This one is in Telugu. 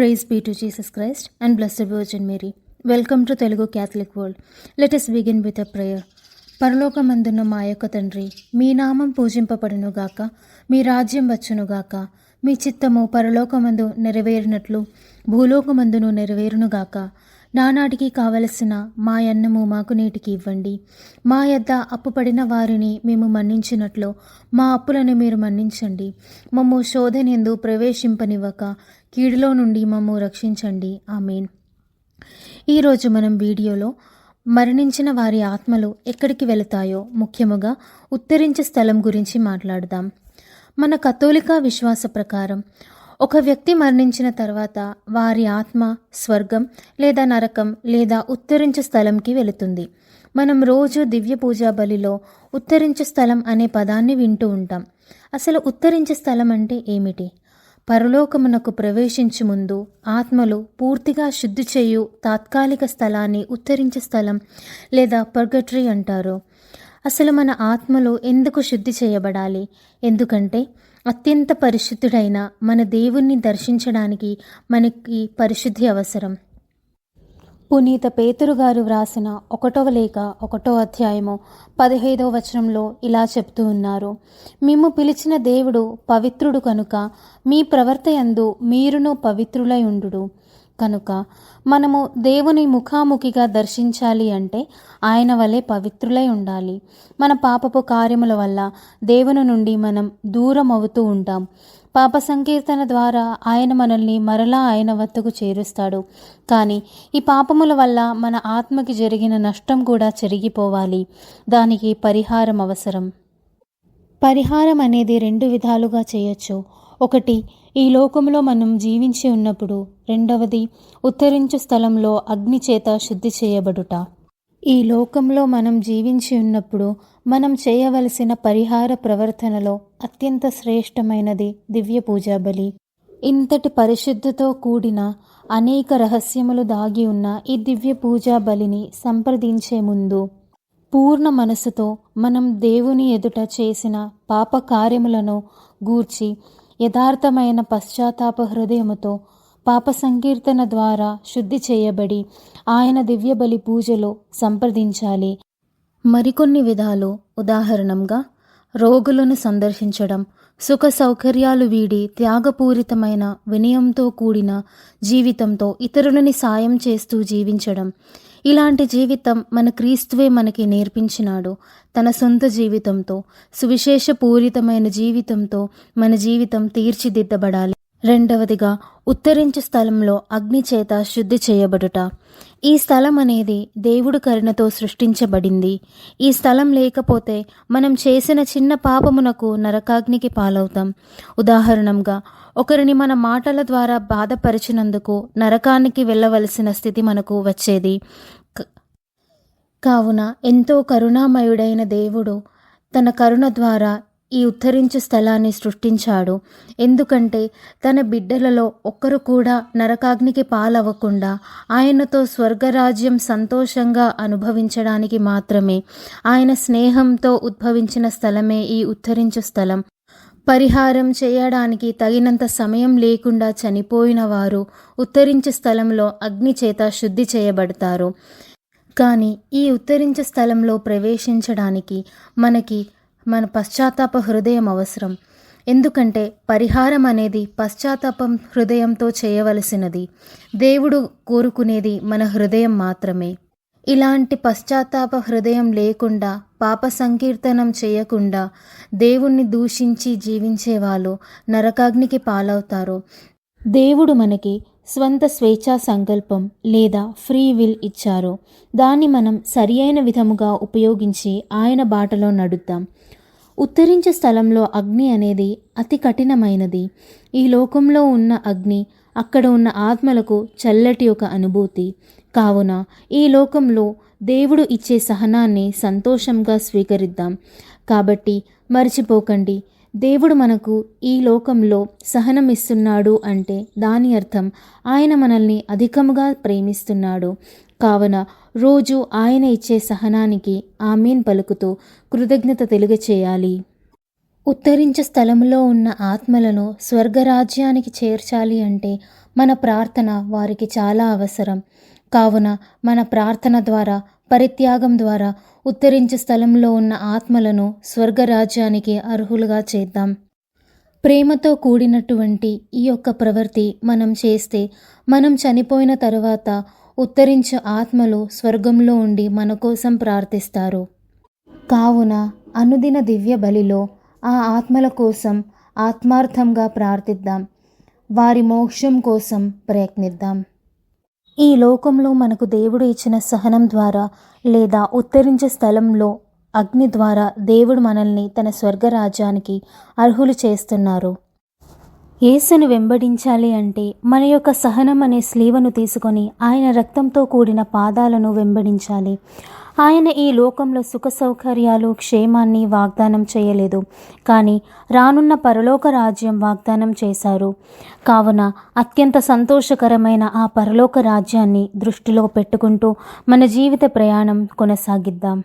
Praise be to Jesus Christ and Blessed Virgin Mary. Welcome to Telugu Catholic World. Let us begin with a prayer. పరలోకమందున్న మా యొక్క తండ్రి, మీ నామం పూజింపబడునుగాక, మీ రాజ్యం వచ్చునుగాక, మీ చిత్తము పరలోకమందు నెరవేరినట్లు భూలోకమందును నెరవేరునుగాక. నానాటికి కావలసిన మా అన్నము మాకు నేటికి ఇవ్వండి. మా యొద్ద అప్పుపడిన వారిని మేము మన్నించినట్లు మా అప్పులను మీరు మన్నించండి. మమ్ము శోధనయందు ప్రవేశింపనివ్వక కీడులో నుండి మమ్ము రక్షించండి. ఆమేన్. ఈరోజు మనం వీడియోలో మరణించిన వారి ఆత్మలు ఎక్కడికి వెళతాయో, ముఖ్యముగా ఉత్తరించే స్థలం గురించి మాట్లాడదాం. మన కథోలిక విశ్వాస ప్రకారం ఒక వ్యక్తి మరణించిన తర్వాత వారి ఆత్మ స్వర్గం లేదా నరకం లేదా ఉత్తరించే స్థలంకి వెళుతుంది. మనం రోజు దివ్య పూజా బలిలో ఉత్తరించే స్థలం అనే పదాన్ని వింటూ ఉంటాం. అసలు ఉత్తరించే స్థలం అంటే ఏమిటి? పరలోకమునకు ప్రవేశించు ముందు ఆత్మలు పూర్తిగా శుద్ధి చేయు తాత్కాలిక స్థలాన్ని ఉత్తరించే స్థలం లేదా పర్గటరీ అంటారు. అసలు మన ఆత్మలు ఎందుకు శుద్ధి చేయబడాలి? ఎందుకంటే అత్యంత పరిశుద్ధుడైన మన దేవుణ్ణి దర్శించడానికి మనకి పరిశుద్ధి అవసరం. పునీత పేతురు గారు వ్రాసిన 1వ లేఖ 1వ అధ్యాయము 15వ వచనంలో ఇలా చెప్తూ ఉన్నారు: మేము పిలిచిన దేవుడు పవిత్రుడు కనుక మీ ప్రవర్తయందు మీరును పవిత్రులై ఉండుడు. కనుక మనము దేవుని ముఖాముఖిగా దర్శించాలి అంటే ఆయన వలె పవిత్రులై ఉండాలి. మన పాపపు కార్యముల వల్ల దేవుని నుండి మనం దూరం అవుతూ ఉంటాం. పాప సంకీర్తన ద్వారా ఆయన మనల్ని మరలా ఆయన వద్దకు చేరుస్తాడు. కానీ ఈ పాపముల వల్ల మన ఆత్మకి జరిగిన నష్టం కూడా చెరిగిపోవాలి. దానికి పరిహారం అవసరం. పరిహారం అనేది 2 విధాలుగా చేయొచ్చు. ఒకటి, ఈ లోకంలో మనం జీవించి ఉన్నప్పుడు. రెండవది, ఉత్తరించు స్థలంలో అగ్ని చేత శుద్ధి చేయబడుట. ఈ లోకంలో మనం జీవించి ఉన్నప్పుడు మనం చేయవలసిన పరిహార ప్రవర్తనలో అత్యంత శ్రేష్టమైనది దివ్య పూజా బలి. ఇంతటి పరిశుద్ధితో కూడిన అనేక రహస్యములు దాగి ఉన్న ఈ దివ్య పూజా బలిని సంప్రదించే ముందు పూర్ణ మనసుతో మనం దేవుని ఎదుట చేసిన పాప కార్యములను గూర్చి యథార్థమైన పశ్చాత్తాప హృదయముతో పాప సంకీర్తన ద్వారా శుద్ధి చేయబడి ఆయన దివ్య బలి పూజలో సంప్రదించాలి. మరికొన్ని విధాలు, ఉదాహరణంగా రోగులను సందర్శించడం, సుఖ సౌకర్యాలు వీడి త్యాగపూరితమైన వినయంతో కూడిన జీవితంతో ఇతరులని సాయం చేస్తూ జీవించడం. ఇలాంటి జీవితం మన క్రీస్తువే మనకి నేర్పించినాడు. తన సొంత జీవితంతో, సువిశేషపూరితమైన జీవితంతో మన జీవితం తీర్చిదిద్దబడాలి. రెండవదిగా, ఉత్తరించే స్థలంలో అగ్ని చేత శుద్ధి చేయబడుట. ఈ స్థలం అనేది దేవుడు కరుణతో సృష్టించబడింది. ఈ స్థలం లేకపోతే మనం చేసిన చిన్న పాపమునకు నరకాగ్నికి పాలవుతాం. ఉదాహరణంగా, ఒకరిని మన మాటల ద్వారా బాధపరిచినందుకు నరకానికి వెళ్ళవలసిన స్థితి మనకు వచ్చేది. కావున ఎంతో కరుణామయుడైన దేవుడు తన కరుణ ద్వారా ఈ ఉత్తరించు స్థలాన్ని సృష్టించాడు. ఎందుకంటే తన బిడ్డలలో ఒక్కరు కూడా నరకాగ్నికి పాలవ్వకుండా ఆయనతో స్వర్గరాజ్యం సంతోషంగా అనుభవించడానికి మాత్రమే ఆయన స్నేహంతో ఉద్భవించిన స్థలమే ఈ ఉత్తరించు స్థలం. పరిహారం చేయడానికి తగినంత సమయం లేకుండా చనిపోయిన వారు ఉత్తరించే స్థలంలో అగ్ని చేత శుద్ధి చేయబడతారు. కానీ ఈ ఉత్తరించే స్థలంలో ప్రవేశించడానికి మనకి మన పశ్చాత్తాప హృదయం అవసరం. ఎందుకంటే పరిహారం అనేది పశ్చాత్తాపం హృదయంతో చేయవలసినది. దేవుడు కోరుకునేది మన హృదయం మాత్రమే. ఇలాంటి పశ్చాత్తాప హృదయం లేకుండా, పాప సంకీర్తనం చేయకుండా దేవుణ్ణి దూషించి జీవించే వాళ్ళు నరకాగ్నికి పాలవుతారు. దేవుడు మనకి స్వంత స్వేచ్ఛా సంకల్పం లేదా ఫ్రీ విల్ ఇచ్చారు. దాన్ని మనం సరియైన విధముగా ఉపయోగించి ఆయన బాటలో నడుద్దాం. ఉత్తరించే స్థలంలో అగ్ని అనేది అతి కఠినమైనది. ఈ లోకంలో ఉన్న అగ్ని అక్కడ ఉన్న ఆత్మలకు చల్లటి ఒక అనుభూతి. కావున ఈ లోకంలో దేవుడు ఇచ్చే సహనాన్ని సంతోషంగా స్వీకరిద్దాం. కాబట్టి మర్చిపోకండి, దేవుడు మనకు ఈ లోకంలో సహనం ఇస్తున్నాడు అంటే దాని అర్థం ఆయన మనల్ని అధికముగా ప్రేమిస్తున్నాడు. కావున రోజు ఆయన ఇచ్చే సహనానికి ఆమేన్ పలుకుతూ కృతజ్ఞత తెలియచేయాలి. ఉత్తరించే స్థలంలో ఉన్న ఆత్మలను స్వర్గరాజ్యానికి చేర్చాలి అంటే మన ప్రార్థన వారికి చాలా అవసరం. కావున మన ప్రార్థన ద్వారా, పరిత్యాగం ద్వారా ఉత్తరించే స్థలంలో ఉన్న ఆత్మలను స్వర్గరాజ్యానికి అర్హులుగా చేద్దాం. ప్రేమతో కూడినటువంటి ఈ యొక్క ప్రవృత్తి మనం చేస్తే మనం చనిపోయిన తరువాత ఉత్తరించే ఆత్మలు స్వర్గంలో ఉండి మన కోసం ప్రార్థిస్తారు. కావున అనుదిన దివ్య బలిలో ఆ ఆత్మల కోసం ఆత్మార్థంగా ప్రార్థిద్దాం. వారి మోక్షం కోసం ప్రయత్నిద్దాం. ఈ లోకంలో మనకు దేవుడు ఇచ్చిన సహనం ద్వారా లేదా ఉత్తరించే స్థలంలో అగ్ని ద్వారా దేవుడు మనల్ని తన స్వర్గరాజ్యానికి అర్హులు చేస్తున్నారు. యేసును వెంబడించాలి అంటే మన యొక్క సహనం అనే స్లీవను తీసుకొని ఆయన రక్తంతో కూడిన పాదాలను వెంబడించాలి. ఆయన ఈ లోకంలో సుఖ సౌకర్యాలు, క్షేమాన్ని వాగ్దానం చేయలేదు, కానీ రానున్న పరలోక రాజ్యం వాగ్దానం చేశారు. కావున అత్యంత సంతోషకరమైన ఆ పరలోక రాజ్యాన్ని దృష్టిలో పెట్టుకుంటూ మన జీవిత ప్రయాణం కొనసాగిద్దాం.